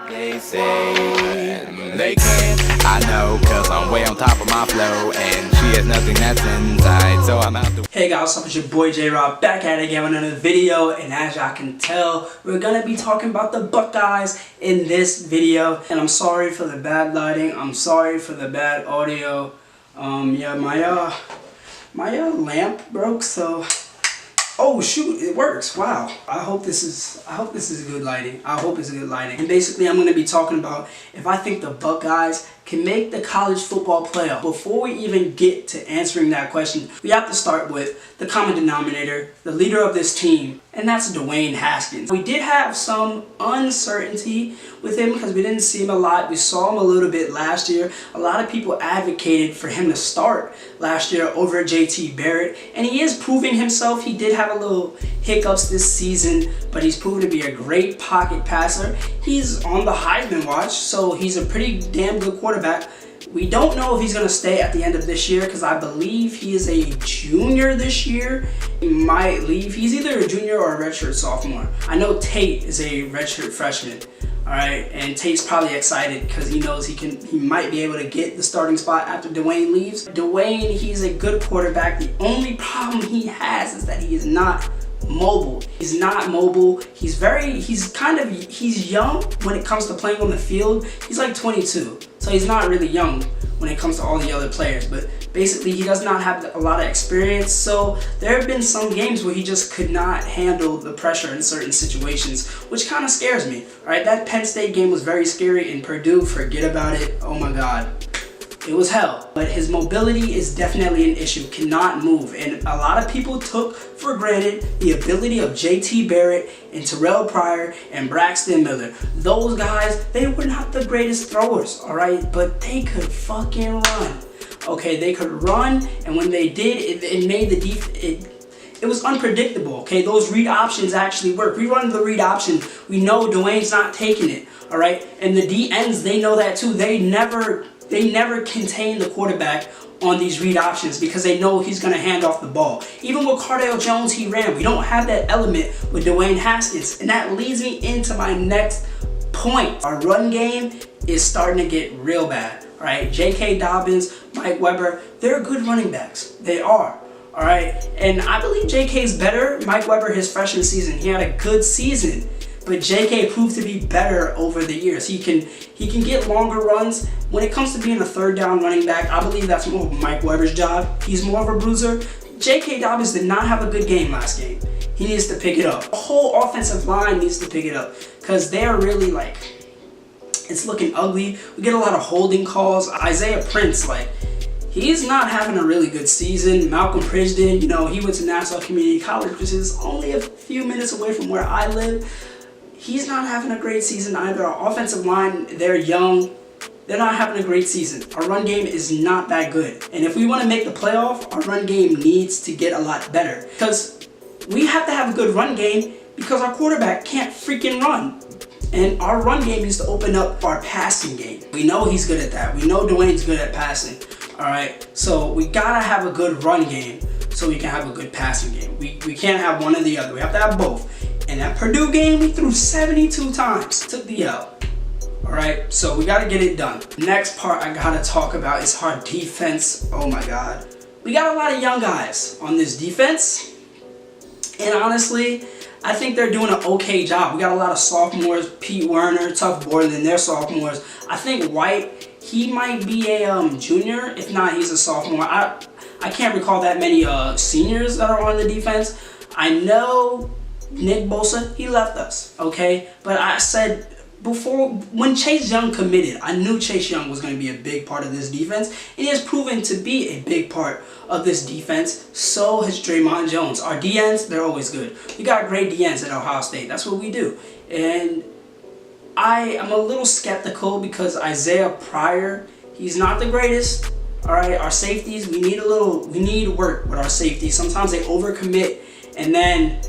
They say they can't. I know, cause I'm way on top of my flow, and she has nothing that's inside, so I'm out the. Hey guys, what's up? It's your boy J-Rob back at it again with another video, and as y'all can tell, we're gonna be talking about the Buckeyes in this video. And I'm sorry for the bad lighting, I'm sorry for the bad audio. Yeah, my lamp broke, so oh shoot, it works. Wow. I hope this is good lighting. I hope it's good lighting. And basically I'm going to be talking about if I think the Buckeyes can make the college football playoff. Before we even get to answering that question, we have to start with the common denominator, the leader of this team, and that's Dwayne Haskins. We did have some uncertainty with him because we didn't see him a lot. We saw him a little bit last year. A lot of people advocated for him to start last year over JT Barrett, and he is proving himself. He did have a little hiccups this season, but he's proven to be a great pocket passer. He's on the Heisman watch, so he's a pretty damn good quarterback. We don't know if he's going to stay at the end of this year because I believe he is a junior this year. He might leave. He's either a junior or a redshirt sophomore. I know Tate is a redshirt freshman. Alright, and Tate's probably excited because he knows he might be able to get the starting spot after Dwayne leaves. Dwayne, he's a good quarterback. The only problem he has is that he is not mobile. He's not mobile. He's young when it comes to playing on the field. He's like 22, so he's not really young when it comes to all the other players, but basically he does not have a lot of experience. So there have been some games where he just could not handle the pressure in certain situations, which kind of scares me. All right, that Penn State game was very scary, and Purdue, forget about it. Oh my God. It was hell. But his mobility is definitely an issue, cannot move. And a lot of people took for granted the ability of JT Barrett and Terrell Pryor and Braxton Miller. Those guys, they were not the greatest throwers, all right? But they could fucking run. Okay, they could run, and when they did, it made the it was unpredictable, okay? Those read options actually work. We run the read option. We know Dwayne's not taking it, all right? And the D-ends, they know that too. They never contain the quarterback on these read options because they know he's going to hand off the ball. Even with Cardale Jones, he ran. We don't have that element with Dwayne Haskins. And that leads me into my next point. Our run game is starting to get real bad. All right, J.K. Dobbins, Mike Weber, they're good running backs. They are. All right, and I believe J.K.'s better. Mike Weber, his freshman season, he had a good season. But J.K. proved to be better over the years. He can get longer runs. When it comes to being a third down running back, I believe that's more of Mike Weber's job. He's more of a bruiser. J.K. Dobbins did not have a good game last game. He needs to pick it up. The whole offensive line needs to pick it up because they're really it's looking ugly. We get a lot of holding calls. Isaiah Prince, he's not having a really good season. Malcolm Prisden, he went to Nassau Community College, which is only a few minutes away from where I live. He's not having a great season either. Our offensive line, they're young. They're not having a great season. Our run game is not that good. And if we want to make the playoff, our run game needs to get a lot better. Because we have to have a good run game because our quarterback can't freaking run. And our run game needs to open up our passing game. We know he's good at that. We know Dwayne's good at passing. All right, so we gotta have a good run game so we can have a good passing game. We can't have one or the other. We have to have both. In that Purdue game, we threw 72 times. Took the L. Alright, so we gotta get it done. Next part I gotta talk about is our defense. Oh my God. We got a lot of young guys on this defense. And honestly, I think they're doing an okay job. We got a lot of sophomores. Pete Werner, Tough Borland, they're sophomores. I think White, he might be a junior. If not, he's a sophomore. I can't recall that many seniors that are on the defense. I know Nick Bosa, he left us, okay? But I said before, when Chase Young committed, I knew Chase Young was going to be a big part of this defense, and he has proven to be a big part of this defense. So has Draymond Jones. Our DNs, they're always good. We got great DNs at Ohio State. That's what we do. And I am a little skeptical because Isaiah Pryor, he's not the greatest. All right, our safeties, we need work with our safeties. Sometimes they overcommit, and then,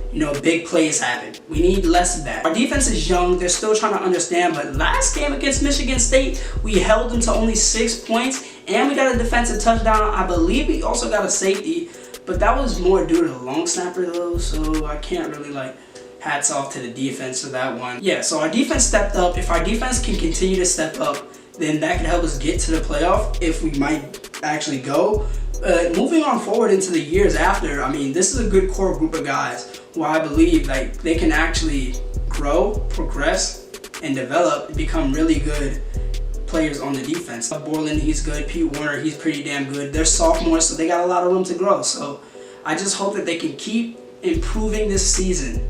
big plays happen. We need less of that. Our defense is young. They're still trying to understand. But last game against Michigan State, we held them to only 6 points. And we got a defensive touchdown. I believe we also got a safety. But that was more due to the long snapper, though. So I can't really, hats off to the defense for that one. Yeah, so our defense stepped up. If our defense can continue to step up, then that can help us get to the playoff if we might actually go. Moving on forward into the years after, I mean, this is a good core group of guys who I believe like they can actually grow, progress, and develop and become really good players on the defense. Borland, he's good. Pete Werner, he's pretty damn good. They're sophomores, so they got a lot of room to grow. So I just hope that they can keep improving this season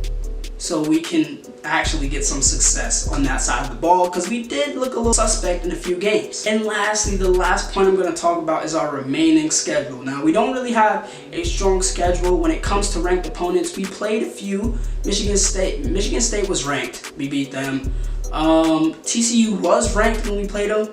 so we can actually get some success on that side of the ball, because we did look a little suspect in a few games. And lastly, the last point I'm going to talk about is our remaining schedule. Now, we don't really have a strong schedule when it comes to ranked opponents. We played a few. Michigan State was ranked. We beat them. TCU was ranked when we played them.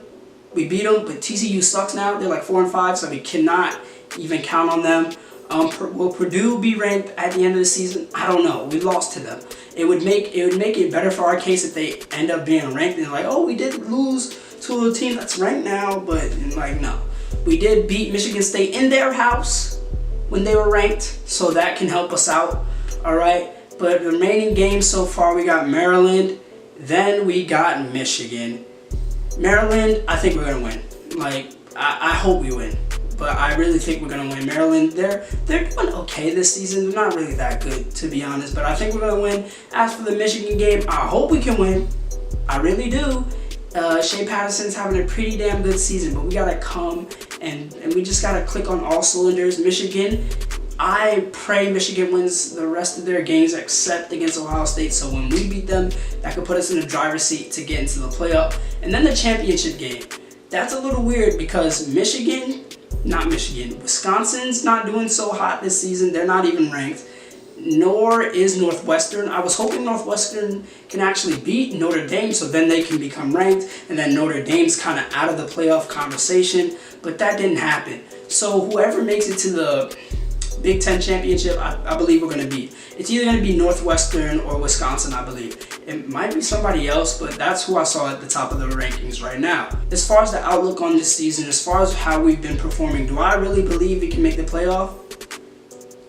We beat them, but TCU sucks now. They're like 4-5, so we cannot even count on them. Will Purdue be ranked at the end of the season? I don't know. We lost to them. It would make it better for our case if they end up being ranked and like, oh, we did lose to a team that's ranked now, but like, no. We did beat Michigan State in their house when they were ranked, so that can help us out. All right. But the remaining games so far, we got Maryland, then we got Michigan. Maryland, I think we're gonna win. Like, I hope we win. But I really think we're going to win. Maryland, they're doing okay this season. They're not really that good, to be honest. But I think we're going to win. As for the Michigan game, I hope we can win. I really do. Shea Patterson's having a pretty damn good season. But we got to come and we just got to click on all cylinders. Michigan, I pray Michigan wins the rest of their games except against Ohio State. So when we beat them, that could put us in the driver's seat to get into the playoff. And then the championship game. That's a little weird because Wisconsin's not doing so hot this season. They're not even ranked. Nor is Northwestern. I was hoping Northwestern can actually beat Notre Dame so then they can become ranked. And then Notre Dame's kind of out of the playoff conversation. But that didn't happen. So whoever makes it to the Big Ten championship, I believe we're going to beat. It's either going to be Northwestern or Wisconsin, I believe. It might be somebody else, but that's who I saw at the top of the rankings right now. As far as the outlook on this season, as far as how we've been performing, do I really believe we can make the playoff?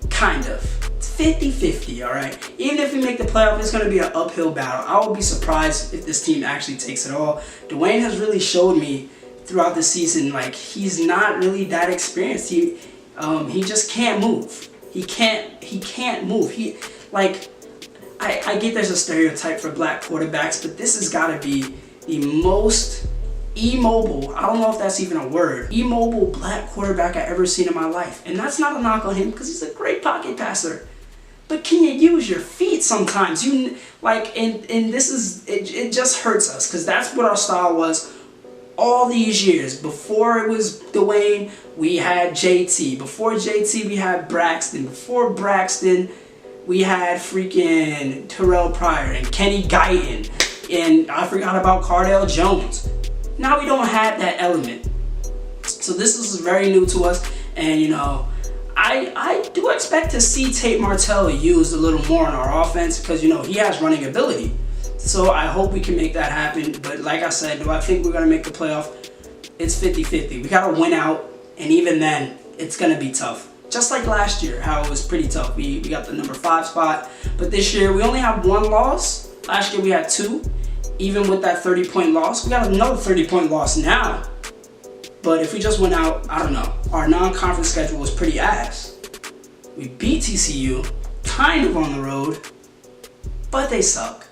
Kind of. It's 50-50, all right? Even if we make the playoff, it's going to be an uphill battle. I will be surprised if this team actually takes it all. Dwayne has really showed me throughout the season, like, he's not really that experienced. He just can't move. He can't move. I get there's a stereotype for black quarterbacks, but this has got to be the most immobile, I don't know if that's even a word, immobile black quarterback I've ever seen in my life. And that's not a knock on him because he's a great pocket passer. But can you use your feet sometimes? And this is, it just hurts us because that's what our style was all these years. Before it was Dwayne, we had JT. Before JT, we had Braxton. Before Braxton, we had freaking Terrell Pryor and Kenny Guyton. And I forgot about Cardale Jones. Now we don't have that element. So this is very new to us. And, you know, I do expect to see Tate Martell used a little more in our offense because, you know, he has running ability. So I hope we can make that happen. But like I said, do I think we're going to make the playoff? It's 50-50. We got to win out. And even then, it's going to be tough. Just like last year, how it was pretty tough. We got the number 5 spot. But this year, we only have 1 loss. Last year, we had 2. Even with that 30-point loss, we got another 30-point loss now. But if we just went out, I don't know. Our non-conference schedule was pretty ass. We beat TCU, kind of on the road, but they suck.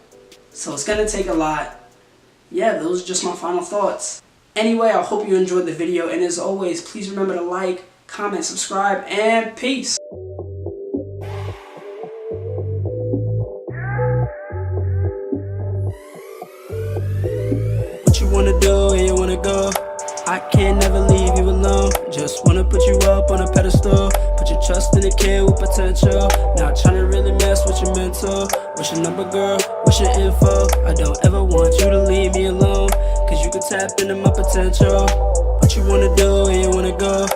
So it's going to take a lot. Yeah, those are just my final thoughts. Anyway, I hope you enjoyed the video. And as always, please remember to like, comment, subscribe, and peace. What you wanna do, where you wanna go? I can't never leave you alone. Just wanna put you up on a pedestal. Put your trust in a kid with potential. Not trying to really mess with your mental. What's your number, girl? What's your info? I don't ever want you to leave me alone, cause you can tap into my potential. What you wanna do, where you wanna go?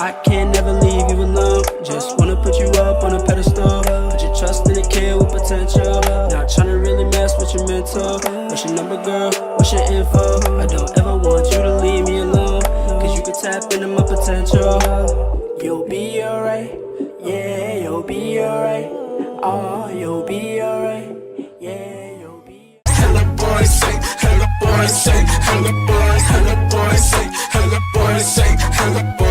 I can't never leave you alone. Just wanna put you up on a pedestal. Put your trust in a kid with potential. Not trying to really mess with your mental. What's your number, girl? What's your info? I don't ever want you to leave me alone, cause you can tap into my potential. You'll be alright. Yeah, you'll be alright. Oh, you'll be alright. the